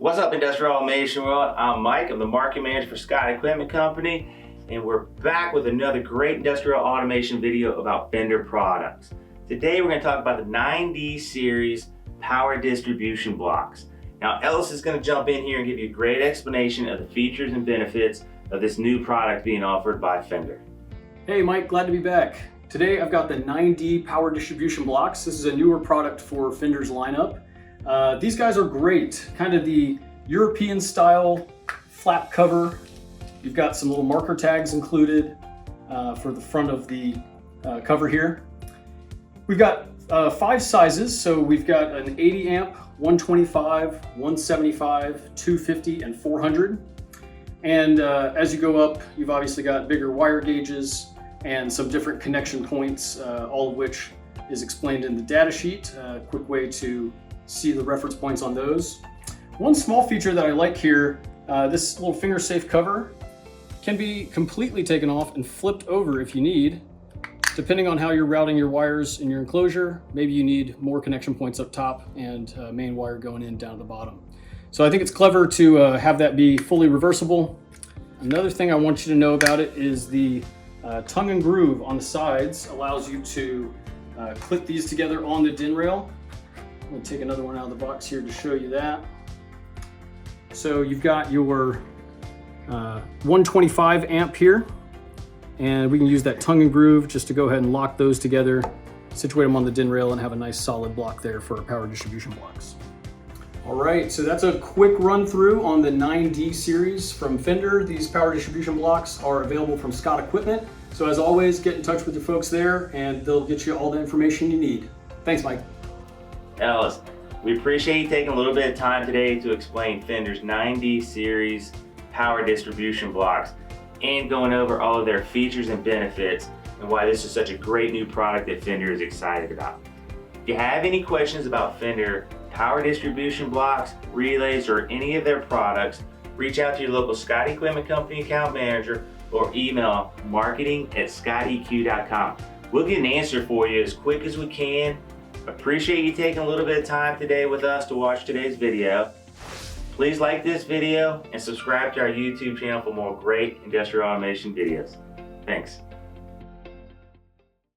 What's up, Industrial Automation World? I'm Mike. I'm the marketing manager for Scott Equipment Company, and we're back with another great industrial automation video about Fender products. Today we're going to talk about the 9D series power distribution blocks. Now Ellis is going to jump in here and give you a great explanation of the features and benefits of this new product being offered by Fender. Hey Mike, glad to be back. Today I've got the 9D power distribution blocks. This is a newer product for Fender's lineup. These guys are great, kind of the European style flap cover. You've got some little marker tags included for the front of the cover here. We've got 5 sizes, so we've got an 80 amp, 125, 175, 250, and 400. And as you go up, you've obviously got bigger wire gauges and some different connection points, all of which is explained in the data sheet. A quick way to see the reference points on those. One small feature that I like here, this little finger safe cover can be completely taken off and flipped over if you need. Depending on how you're routing your wires in your enclosure, maybe you need more connection points up top and main wire going in down at the bottom. So I think it's clever to have that be fully reversible. Another thing I want you to know about it is the tongue and groove on the sides allows you to clip these together on the DIN rail. I'm going to take another one out of the box here to show you that. So you've got your 125 amp here, and we can use that tongue and groove just to go ahead and lock those together, situate them on the DIN rail, and have a nice solid block there for our power distribution blocks. All right, so that's a quick run through on the 9D series from Fender. These power distribution blocks are available from Scott Equipment. So as always, get in touch with the folks there and they'll get you all the information you need. Thanks, Mike. Ellis, we appreciate you taking a little bit of time today to explain Fender's 9D series power distribution blocks and going over all of their features and benefits and why this is such a great new product that Fender is excited about. If you have any questions about Fender power distribution blocks, relays, or any of their products, reach out to your local Scott Equipment Company account manager or email marketing@scotteq.com. We'll get an answer for you as quick as we can. Appreciate you taking a little bit of time today with us to watch today's video. Please like this video and subscribe to our YouTube channel for more great industrial automation videos. Thanks.